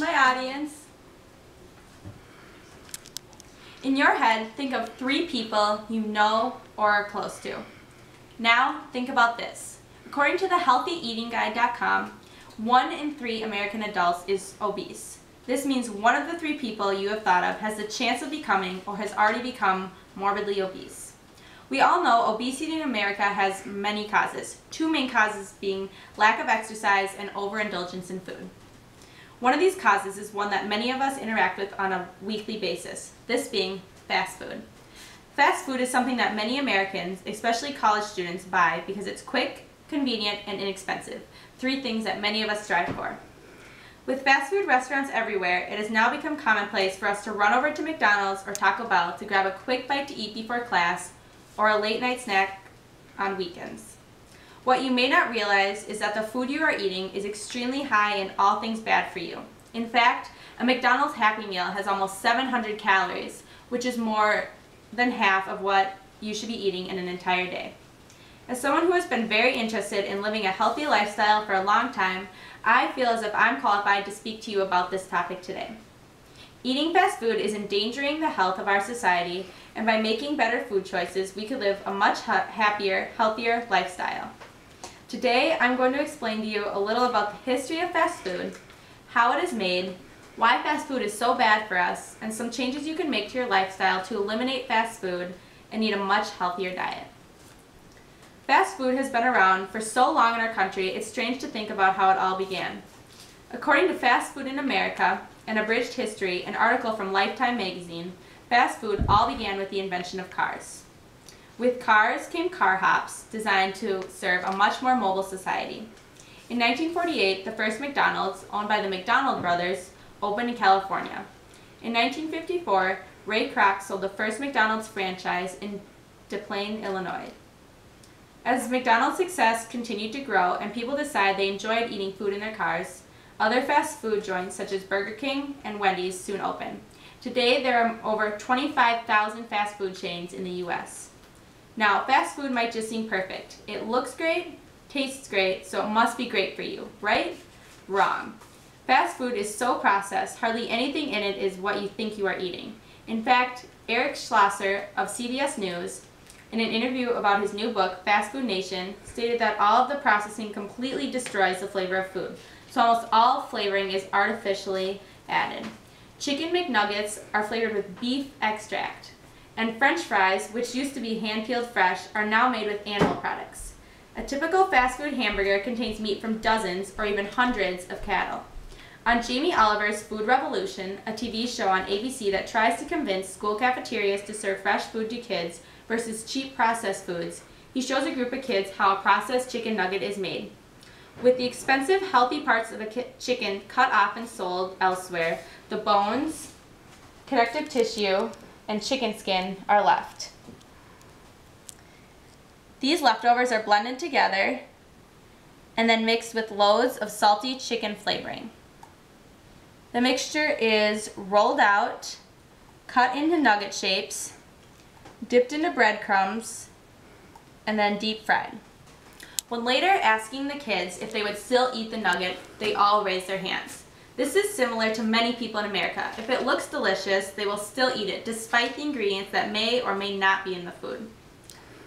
my audience. In your head, think of 3 people you know or are close to. Now, think about this. According to the HealthyEatingGuide.com, 1 in 3 American adults is obese. This means 1 of the 3 people you have thought of has the chance of becoming or has already become morbidly obese. We all know obesity in America has many causes, 2 main causes being lack of exercise and overindulgence in food. One of these causes is one that many of us interact with on a weekly basis, this being fast food. Fast food is something that many Americans, especially college students, buy because it's quick, convenient, and inexpensive, 3 things that many of us strive for. With fast food restaurants everywhere, it has now become commonplace for us to run over to McDonald's or Taco Bell to grab a quick bite to eat before class or a late night snack on weekends. What you may not realize is that the food you are eating is extremely high in all things bad for you. In fact, a McDonald's Happy Meal has almost 700 calories, which is more than half of what you should be eating in an entire day. As someone who has been very interested in living a healthy lifestyle for a long time, I feel as if I'm qualified to speak to you about this topic today. Eating fast food is endangering the health of our society, and by making better food choices, we could live a much happier, healthier lifestyle. Today, I'm going to explain to you a little about the history of fast food, how it is made, why fast food is so bad for us, and some changes you can make to your lifestyle to eliminate fast food and eat a much healthier diet. Fast food has been around for so long in our country, it's strange to think about how it all began. According to Fast Food in America, An Abridged History, an article from Lifetime magazine, fast food all began with the invention of cars. With cars came car hops, designed to serve a much more mobile society. In 1948, the first McDonald's, owned by the McDonald brothers, opened in California. In 1954, Ray Kroc sold the first McDonald's franchise in Des Plaines, Illinois. As McDonald's success continued to grow and people decided they enjoyed eating food in their cars, other fast food joints such as Burger King and Wendy's soon opened. Today, there are over 25,000 fast food chains in the U.S. Now, fast food might just seem perfect. It looks great, tastes great, so it must be great for you, right? Wrong. Fast food is so processed, hardly anything in it is what you think you are eating. In fact, Eric Schlosser of CBS News, in an interview about his new book, Fast Food Nation, stated that all of the processing completely destroys the flavor of food. So almost all flavoring is artificially added. Chicken McNuggets are flavored with beef extract. And French fries, which used to be hand-peeled fresh, are now made with animal products. A typical fast food hamburger contains meat from dozens or even hundreds of cattle. On Jamie Oliver's Food Revolution, a TV show on ABC that tries to convince school cafeterias to serve fresh food to kids versus cheap processed foods, he shows a group of kids how a processed chicken nugget is made. With the expensive, healthy parts of the chicken cut off and sold elsewhere, the bones, connective tissue, and chicken skin are left. These leftovers are blended together and then mixed with loads of salty chicken flavoring. The mixture is rolled out, cut into nugget shapes, dipped into breadcrumbs, and then deep fried. When later asking the kids if they would still eat the nugget, they all raised their hands. This is similar to many people in America. If it looks delicious, they will still eat it, despite the ingredients that may or may not be in the food.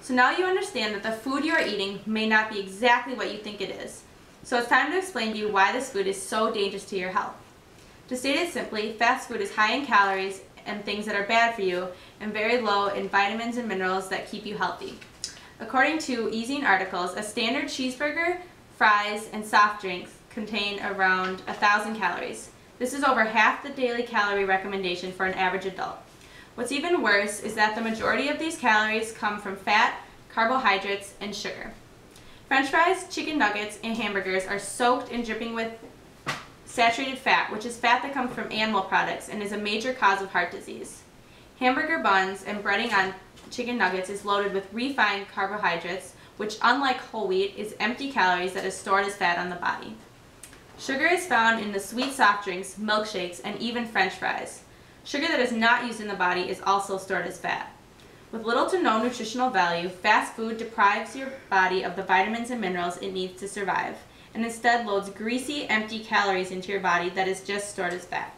So now you understand that the food you are eating may not be exactly what you think it is. So it's time to explain to you why this food is so dangerous to your health. To state it simply, fast food is high in calories and things that are bad for you, and very low in vitamins and minerals that keep you healthy. According to Easing articles, a standard cheeseburger, fries, and soft drinks contain around 1,000 calories. This is over half the daily calorie recommendation for an average adult. What's even worse is that the majority of these calories come from fat, carbohydrates, and sugar. French fries, chicken nuggets, and hamburgers are soaked and dripping with saturated fat, which is fat that comes from animal products and is a major cause of heart disease. Hamburger buns and breading on chicken nuggets is loaded with refined carbohydrates, which unlike whole wheat is empty calories that is stored as fat on the body. Sugar is found in the sweet soft drinks, milkshakes, and even French fries. Sugar that is not used in the body is also stored as fat. With little to no nutritional value, fast food deprives your body of the vitamins and minerals it needs to survive, and instead loads greasy, empty calories into your body that is just stored as fat.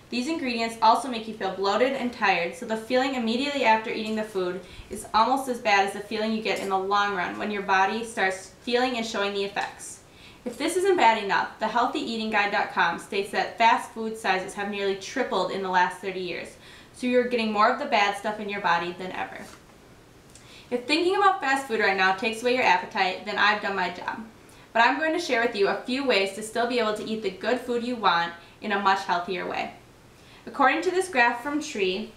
These ingredients also make you feel bloated and tired, so the feeling immediately after eating the food is almost as bad as the feeling you get in the long run when your body starts feeling and showing the effects. If this isn't bad enough, the HealthyEatingGuide.com states that fast food sizes have nearly tripled in the last 30 years, so you're getting more of the bad stuff in your body than ever. If thinking about fast food right now takes away your appetite, then I've done my job. But I'm going to share with you a few ways to still be able to eat the good food you want in a much healthier way. According to this graph from TREE,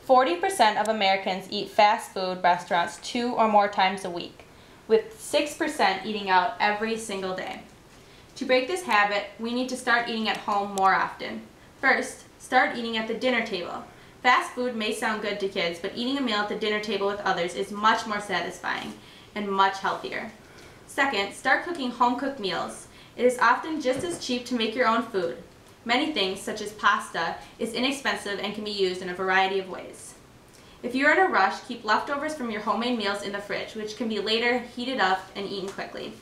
40% of Americans eat fast food restaurants 2 or more times a week, with 6% eating out every single day. To break this habit, we need to start eating at home more often. First, start eating at the dinner table. Fast food may sound good to kids, but eating a meal at the dinner table with others is much more satisfying and much healthier. Second, start cooking home-cooked meals. It is often just as cheap to make your own food. Many things, such as pasta, is inexpensive and can be used in a variety of ways. If you are in a rush, keep leftovers from your homemade meals in the fridge, which can be later heated up and eaten quickly.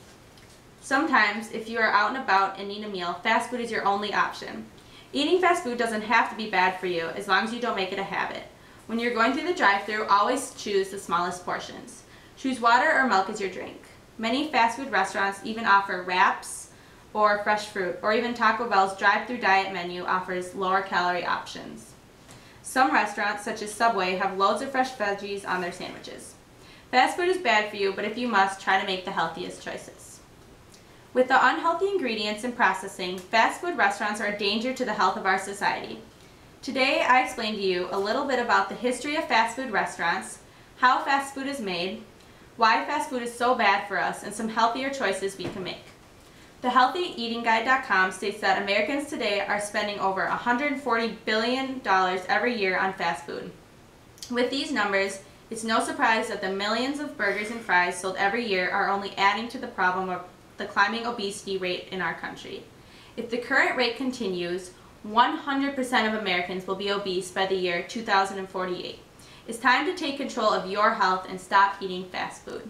Sometimes, if you are out and about and need a meal, fast food is your only option. Eating fast food doesn't have to be bad for you as long as you don't make it a habit. When you're going through the drive-thru, always choose the smallest portions. Choose water or milk as your drink. Many fast food restaurants even offer wraps or fresh fruit, or even Taco Bell's drive-thru diet menu offers lower calorie options. Some restaurants, such as Subway, have loads of fresh veggies on their sandwiches. Fast food is bad for you, but if you must, try to make the healthiest choices. With the unhealthy ingredients and processing, fast food restaurants are a danger to the health of our society. Today, I explained to you a little bit about the history of fast food restaurants, how fast food is made, why fast food is so bad for us, and some healthier choices we can make. The HealthyEatingGuide.com states that Americans today are spending over $140 billion every year on fast food. With these numbers, it's no surprise that the millions of burgers and fries sold every year are only adding to the problem of the climbing obesity rate in our country. If the current rate continues, 100% of Americans will be obese by the year 2048. It's time to take control of your health and stop eating fast food.